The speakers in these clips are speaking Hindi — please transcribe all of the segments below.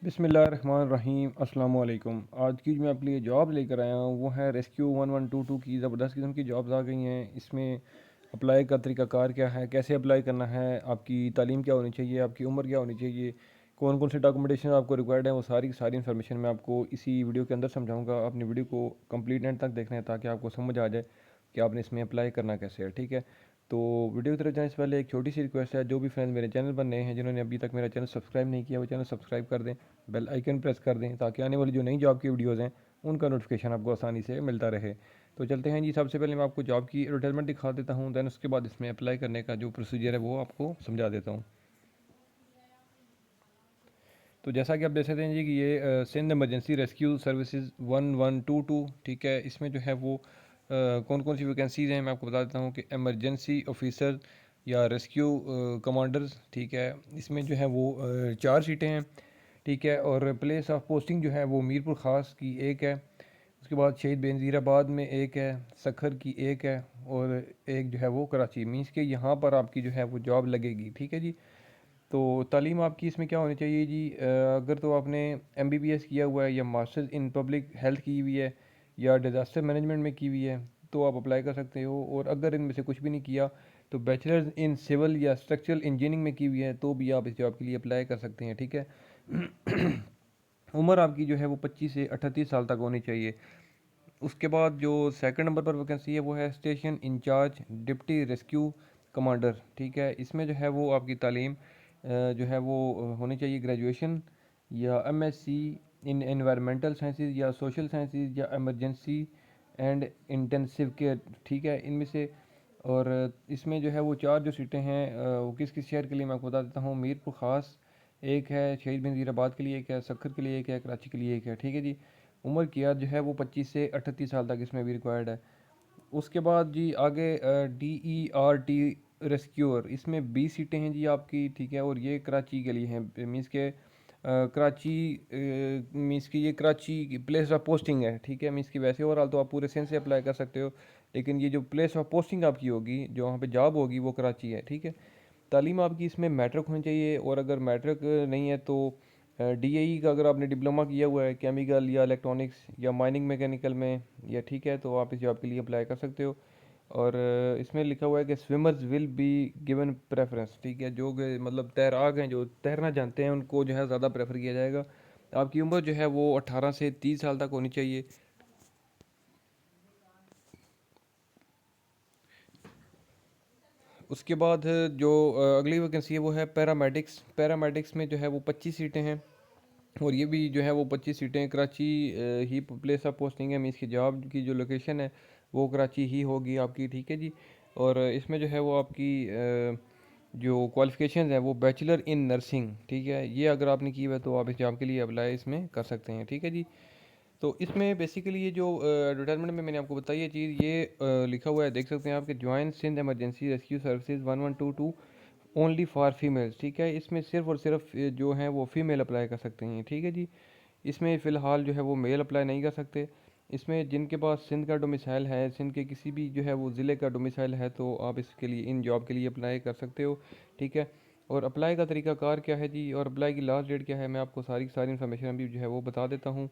बिस्मिल्लाहिर्रहमानिर्रहीम अस्सलाम वालेकुम। आज की जो मैं आपके लिए जॉब लेकर आया हूँ वो है रेस्क्यू 1122 की। ज़बरदस्त किस्म की जॉब्स आ गई हैं। इसमें अप्लाई का तरीकाकार क्या है, कैसे अप्लाई करना है, आपकी तालीम क्या होनी चाहिए, आपकी उम्र क्या होनी चाहिए, कौन कौन से डॉक्यूमेंटेशन आपको रिक्वायर्ड है, वो सारी की सारी इन्फॉर्मेशन मैं आपको इसी वीडियो के अंदर समझाऊंगा। अपनी वीडियो को कंप्लीट एंड तक देखना है ताकि आपको समझ आ जाए कि आपने इसमें अप्लाई करना कैसे है। ठीक है, तो वीडियो की तरफ जाने से पहले एक छोटी सी रिक्वेस्ट है, जो भी फ्रेंड्स मेरे चैनल पर नए हैं, जिन्होंने अभी तक मेरा चैनल सब्सक्राइब नहीं किया, वो चैनल सब्सक्राइब कर दें, बेल आइकन प्रेस कर दें ताकि आने वाली जो नई जॉब की वीडियोज़ हैं उनका नोटिफिकेशन आपको आसानी से मिलता रहे। तो चलते हैं जी। सबसे पहले मैं आपको जॉब की एडवर्टाइजमेंट दिखा देता हूँ, दैन उसके बाद इसमें अप्लाई करने का जो प्रोसीजर है वो आपको समझा देता हूँ। तो जैसा कि आप देख सकते हैं जी कि ये सिंध इमरजेंसी रेस्क्यू सर्विसेज 1122, ठीक है। इसमें जो है वो कौन कौन सी वैकेंसीज़ हैं मैं आपको बता देता हूँ कि एमरजेंसी ऑफिसर या रेस्क्यू कमांडर्स, ठीक है। इसमें जो है वो 4 सीटें हैं, ठीक है। और प्लेस ऑफ पोस्टिंग जो है वो मीरपुर ख़ास की एक है, उसके बाद शहीद बेनज़ीराबाद में एक है, सखर की एक है, और एक जो है वो कराची। मीन्स के यहाँ पर आपकी जो है वो जॉब लगेगी, ठीक है जी। तो तालीम आपकी इसमें क्या होनी चाहिए जी? अगर तो आपने एमबीबीएस किया हुआ है या मास्टर्स इन पब्लिक हेल्थ की हुई है या डिज़ास्टर मैनेजमेंट में की हुई है तो आप अप्लाई कर सकते हो। और अगर इनमें से कुछ भी नहीं किया तो बैचलर्स इन सिविल या स्ट्रक्चरल इंजीनियरिंग में की हुई है तो भी आप इस जॉब के लिए अप्लाई कर सकते हैं, ठीक है। उम्र आपकी जो है वो 25 से 38 साल तक होनी चाहिए। उसके बाद जो सेकंड नंबर पर वैकेंसी है वो है station in charge deputy rescue commander, ठीक है। इसमें जो है वो आपकी तालीम जो है वो होनी चाहिए ग्रेजुएशन या एमएससी इन एनवायरमेंटल साइंसेज या सोशल साइंसेज या इमरजेंसी एंड इंटेंसिव केयर, ठीक है, इनमें से। और इसमें जो है वो 4 जो सीटें हैं वो किस किस शहर के लिए मैं आपको बता देता हूँ। मीरपुर ख़ास एक है, शहीद बेनज़ीराबाद के लिए एक है, सखर के लिए एक है, कराची के लिए एक है, ठीक है जी। उम्र की याद जो है वो 25 से 38 साल तक इसमें भी रिक्वायर्ड है। उसके बाद जी आगे DERT रेस्क्यूअर, इसमें 20 सीटें हैं जी आपकी, ठीक है। और ये कराची के लिए हैं। मीन्स के कराची मीन्स की ये कराची की प्लेस ऑफ पोस्टिंग है, ठीक है। मीन्स की वैसे ओवरऑल तो आप पूरे सिंध से अप्लाई कर सकते हो, लेकिन ये जो प्लेस ऑफ पोस्टिंग आपकी होगी, जो वहाँ पे जॉब होगी, वो कराची है, ठीक है। तालीम आपकी इसमें मैट्रिक होनी चाहिए, और अगर मैट्रिक नहीं है तो DAE का अगर आपने डिप्लोमा किया हुआ है केमिकल या इलेक्ट्रॉनिक्स या माइनिंग मैकेनिकल में, या ठीक है, तो आप इस जॉब के लिए अप्लाई कर सकते हो। और इसमें लिखा हुआ है कि swimmers will be given preference, ठीक है। जो मतलब तैराक हैं, जो तैरना जानते हैं, उनको जो है ज़्यादा प्रेफर किया जाएगा। आपकी उम्र जो है वो 18 से 30 साल तक होनी चाहिए। उसके बाद जो अगली वैकेंसी है वो है पैरामेडिक्स। पैरामेडिक्स में जो है वो 25 सीटें हैं, और ये भी जो है वो 25 सीटें कराची ही प्लेस ऑफ पोस्टिंग है। मीन्स की जॉब की जो लोकेशन है वो कराची ही होगी आपकी, ठीक है जी। और इसमें जो है वो आपकी जो क्वालिफ़िकेशन है वो बैचलर इन नर्सिंग, ठीक है। ये अगर आपने की हुआ है तो आप इस जॉब के लिए अप्लाई इसमें कर सकते हैं, ठीक है जी। तो इसमें बेसिकली ये जो एडवर्टाइजमेंट में मैंने आपको बताई ये चीज़, ये लिखा हुआ है, देख सकते हैं आप कि join Sindh emergency rescue services 1122 only for females, ठीक है। इसमें सिर्फ और सिर्फ जो हैं वो फीमेल अप्लाई कर सकते हैं, ठीक है जी। इसमें फ़िलहाल जो है वो मेल अप्लाई नहीं कर सकते। इसमें जिनके पास सिंध का डोमिसाइल है, सिंध के किसी भी जो है वो ज़िले का डोमिसाइल है, तो आप इसके लिए इन जॉब के लिए अप्लाई कर सकते हो, ठीक है। और अप्लाई का तरीकाकार क्या है जी, और अप्लाई की लास्ट डेट क्या है, मैं आपको सारी की सारी इन्फॉर्मेशन अभी जो है वो बता देता हूँ,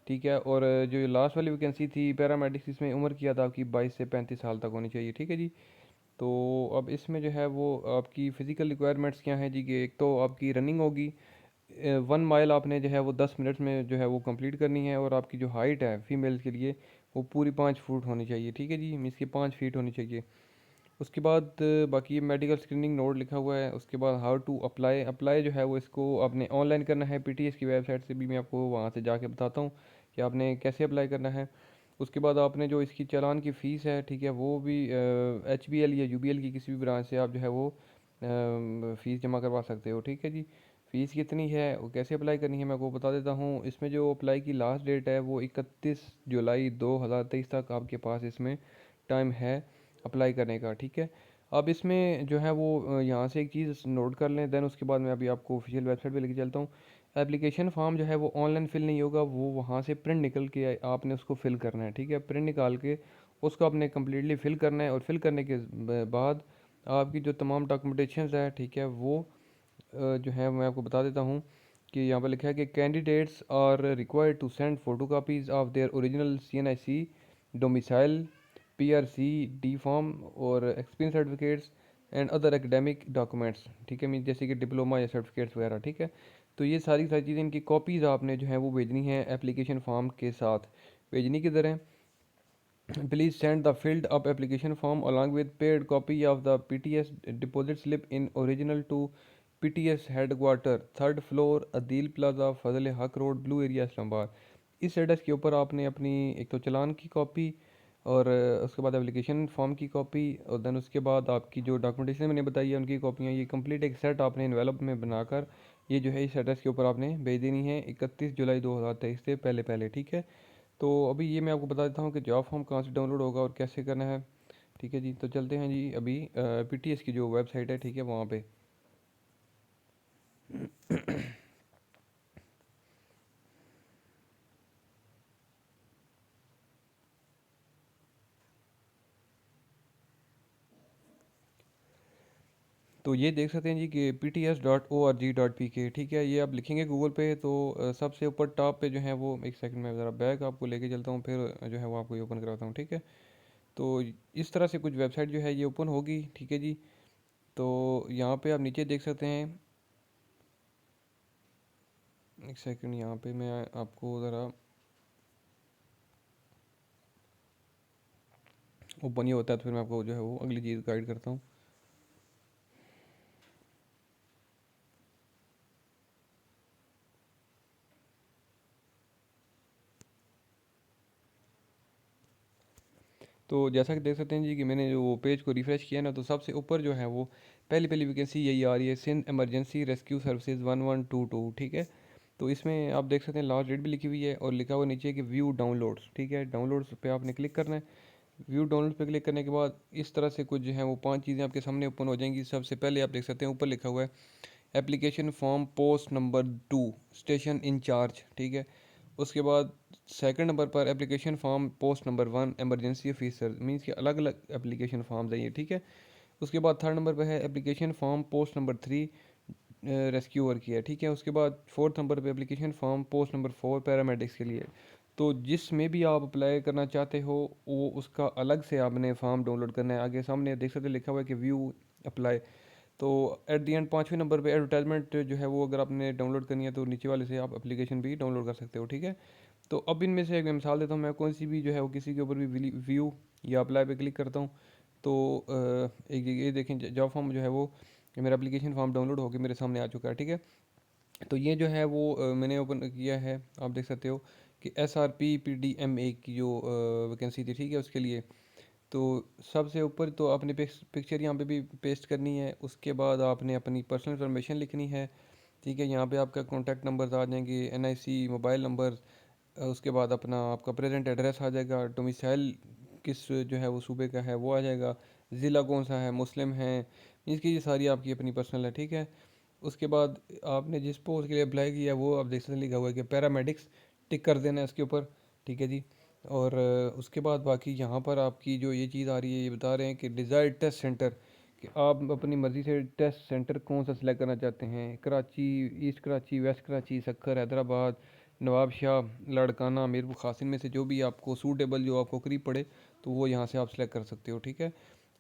ठीक है। और जो लास्ट वाली वैकेंसी थी पैरामेडिक्स, इसमें उम्र की याद आपकी 22 से 35 साल तक होनी चाहिए, ठीक है जी। तो अब इसमें जो है वो आपकी फ़िज़िकल रिक्वायरमेंट्स क्या हैं जी, कि एक तो आपकी रनिंग होगी 1 माइल, आपने जो है वो 10 मिनट में जो है वो कंप्लीट करनी है। और आपकी जो हाइट है फीमेल्स के लिए वो पूरी 5 फुट होनी चाहिए, ठीक है जी। मीन्स की 5 फीट होनी चाहिए। उसके बाद बाकी मेडिकल स्क्रीनिंग नोट लिखा हुआ है। उसके बाद हाउ टू अप्लाई, अप्लाई जो है वो इसको आपने ऑनलाइन करना है। PTS की वेबसाइट से भी मैं आपको वहाँ से जाके बताता हूँ कि आपने कैसे अप्लाई करना है। उसके बाद आपने जो इसकी चालान की फ़ीस है, ठीक है, वो भी HBL या UBL की किसी भी ब्रांच से आप जो है वो फ़ीस जमा करवा सकते हो, ठीक है जी। फ़ीस कितनी है और कैसे अप्लाई करनी है मैं आपको बता देता हूँ। इसमें जो अप्लाई की लास्ट डेट है वो 31 जुलाई 2023 तक आपके पास इसमें टाइम है अप्लाई करने का, ठीक है। अब इसमें जो है वो यहाँ से एक चीज़ नोट कर लें, देन उसके बाद मैं अभी आपको ऑफिशियल वेबसाइट पे लेके चलता हूँ। एप्लीकेशन फॉर्म जो है वो ऑनलाइन फिल नहीं होगा, वो वहाँ से प्रिंट निकल के आपने उसको फिल करना है, ठीक है। प्रिंट निकाल के उसको आपने कम्प्लीटली फिल करना है, और फिल करने के बाद आपकी जो तमाम डॉक्यूमेंटेशन है, ठीक है, वो जो है मैं आपको बता देता हूँ कि यहाँ पर लिखा है कि candidates are required to send photo copies of their original CNIC domicile PRC D form और experience certificates and other academic documents, ठीक है, मीन जैसे कि डिप्लोमा या सर्टिफिकेट्स वगैरह, ठीक है। तो ये सारी सारी चीज़ें, इनकी कॉपीज़ आपने जो है वो भेजनी है एप्लीकेशन फॉर्म के साथ। भेजनी किधर है? Please send the filled up application form along with paid copy of the PTS deposit slip in original to PTS headquarter, third floor, Adeel plaza, Fazal Haq road, blue area, Islamabad. इस एड्रेस के ऊपर आपने अपनी एक तो चालान की कॉपी और उसके बाद एप्लीकेशन फॉर्म की कॉपी और देन उसके बाद आपकी जो डॉक्यूमेंटेशन मैंने बताई है उनकी कॉपियाँ, ये कंप्लीट एक सेट आपने इन्वेलप में बनाकर ये जो है इस एड्रेस के ऊपर आपने भेज देनी है 31 जुलाई 2023 से पहले पहले, ठीक है। तो अभी ये मैं आपको बता देता हूँ कि जॉब फॉर्म कहाँ से डाउनलोड होगा और कैसे करना है, ठीक है जी। तो चलते हैं जी अभी PTS की जो वेबसाइट है, ठीक है, वहाँ पे। तो ये देख सकते हैं जी कि PTS.org.pk, ठीक है। ये आप लिखेंगे गूगल पे तो सबसे ऊपर टॉप पे जो है वो, एक सेकंड में ज़रा बैक आपको लेके चलता हूँ, फिर जो है वो आपको ये ओपन कराता हूँ, ठीक है। तो इस तरह से कुछ वेबसाइट जो है ये ओपन होगी, ठीक है जी। तो यहाँ पे आप नीचे देख सकते हैं, एक सेकंड, यहाँ पे मैं आपको ज़रा ओपन ही होता है तो फिर मैं आपको जो है वो अगली चीज़ गाइड करता हूँ। तो जैसा कि देख सकते हैं जी कि मैंने जो पेज को रिफ़्रेश किया ना, तो सबसे ऊपर जो है वो पहली पहली वैकेंसी यही आ रही है, सिंध एमरजेंसी रेस्क्यू सर्विसेज 1122, ठीक है। तो इसमें आप देख सकते हैं लास्ट डेट भी लिखी हुई है और लिखा हुआ नीचे कि व्यू डाउनलोड्स, ठीक है। डाउनलोड्स पे आपने क्लिक करना है। व्यू डाउनलोड पे क्लिक करने के बाद इस तरह से कुछ जो है वो 5 चीज़ें आपके सामने ओपन हो जाएंगी। सबसे पहले आप देख सकते हैं ऊपर लिखा हुआ है application form post number 2 station in charge, ठीक है। उसके बाद सेकंड नंबर पर application form post number 1 emergency officer, means कि अलग अलग एप्लीकेशन फॉर्म्स हैं ये, ठीक है। उसके बाद थर्ड नंबर पर है application form post number 3 rescuer की है, ठीक है। उसके बाद फोर्थ नंबर पे application form post number 4 paramedics के लिए। तो जिसमें भी आप अप्लाई करना चाहते हो वो उसका अलग से आपने फॉर्म डाउनलोड करना है। आगे सामने देख सकते लिखा हुआ है कि व्यू अप्लाई। तो एट दी एंड 5वें नंबर पे एडवर्टाइजमेंट जो है वो अगर आपने डाउनलोड करनी है तो नीचे वाले से आप एप्लीकेशन भी डाउनलोड कर सकते हो, ठीक है। तो अब इनमें से एक मैं मिसाल देता हूँ, मैं कौन सी भी जो है वो किसी के ऊपर भी व्यू या अप्लाई पे क्लिक करता हूँ तो एक जगह ये देखें जॉब फॉर्म जो है वो मेरा एप्लीकेशन फॉर्म डाउनलोड होकर मेरे सामने आ चुका है, ठीक है। तो ये जो है वो मैंने ओपन किया है, आप देख सकते हो कि SRP PDMA की जो वैकेंसी थी, ठीक है, उसके लिए। तो सबसे ऊपर तो आपने पिक्चर यहाँ पे भी पेस्ट करनी है। उसके बाद आपने अपनी पर्सनल इन्फॉर्मेशन लिखनी है, ठीक है। यहाँ पे आपका कॉन्टैक्ट नंबर आ जाएंगे, NIC मोबाइल नंबर, उसके बाद अपना आपका प्रेजेंट एड्रेस आ जाएगा, डोमिसाइल किस जो है वो सूबे का है वो आ जाएगा, ज़िला कौन सा है, मुस्लिम है, इसकी ये सारी आपकी अपनी पर्सनल है, ठीक है। उसके बाद आपने जिस पोस्ट के लिए अप्लाई किया है वो आप देख सकते हैं लिखा हुआ है कि पैरामेडिक्स, टिक कर देना है उसके ऊपर, ठीक है जी। और उसके बाद बाकी यहाँ पर आपकी जो ये चीज़ आ रही है ये बता रहे हैं कि डिज़ायर टेस्ट सेंटर, कि आप अपनी मर्ज़ी से टेस्ट सेंटर कौन सा सिलेक्ट करना चाहते हैं। कराची, ईस्ट कराची, वेस्ट कराची, सक्खर, हैदराबाद, नवाब शाह, लाड़काना, मीरपुर खासिन में से जो भी आपको सूटेबल, जो आपको करीब पड़े तो वो यहाँ से आप सेलेक्ट कर सकते हो, ठीक है।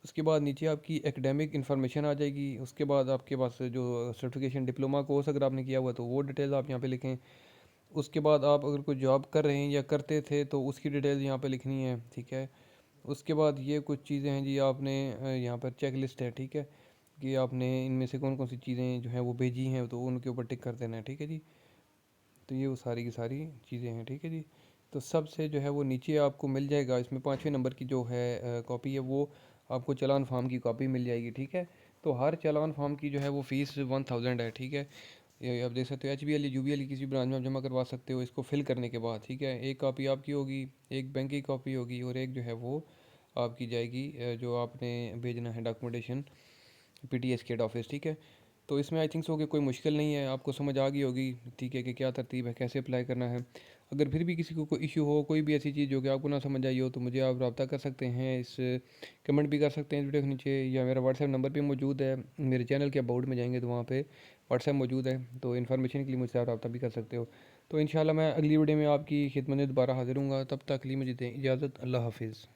उसके बाद नीचे आपकी एकेडमिक इन्फॉर्मेशन आ जाएगी। उसके बाद आपके पास जो सर्टिफिकेशन डिप्लोमा कोर्स अगर आपने किया हुआ तो वो डिटेल आप यहाँ पे लिखें। उसके बाद आप अगर कोई जॉब कर रहे हैं या करते थे तो उसकी डिटेल यहाँ पे लिखनी है, ठीक है। उसके बाद ये कुछ चीज़ें हैं जी, आपने यहाँ पर चेक लिस्ट है, ठीक है, कि आपने इनमें से कौन कौन सी चीज़ें जो हैं वो भेजी हैं तो उनके ऊपर टिक कर देना है, ठीक है जी। तो ये वो सारी की सारी चीज़ें हैं, ठीक है जी। तो सबसे जो है वो नीचे आपको मिल जाएगा, इसमें 5वें नंबर की जो है कॉपी है वो आपको चालान फार्म की कॉपी मिल जाएगी, ठीक है। तो हर चालान फार्म की जो है वो फ़ीस 1000 है, ठीक है। ये आप देख सकते हो HBL या UBL की किसी ब्रांच में आप जमा करवा सकते हो इसको फिल करने के बाद, ठीक है। एक कॉपी आपकी होगी, एक बैंक की कॉपी होगी और एक जो है वो आपकी जाएगी जो आपने भेजना है डॉक्यूमेंटेशन PTS के हेड ऑफिस, ठीक है। तो इसमें आई थिंक सो कि कोई मुश्किल नहीं है, आपको समझ आ गई होगी, ठीक है, कि क्या तरतीब है, कैसे अप्लाई करना है। अगर फिर भी किसी को कोई इशू हो, कोई भी ऐसी चीज़ जो कि आपको ना समझ आई हो तो मुझे आप रब्ता कर सकते हैं, इस कमेंट भी कर सकते हैं इस वीडियो के नीचे, या मेरा WhatsApp नंबर भी मौजूद है। मेरे चैनल के अबाउट में जाएंगे तो वहाँ पे व्हाट्सएप मौजूद है, तो इन्फॉर्मेशन के लिए मुझसे आप रब्ता भी कर सकते हो। तो इंशाल्लाह मैं अगली वीडियो में आपकी खिदमत में दोबारा हाज़िर हूँगा, तब तक के लिए मुझे दें इजाज़त। अल्लाह हाफ़िज़।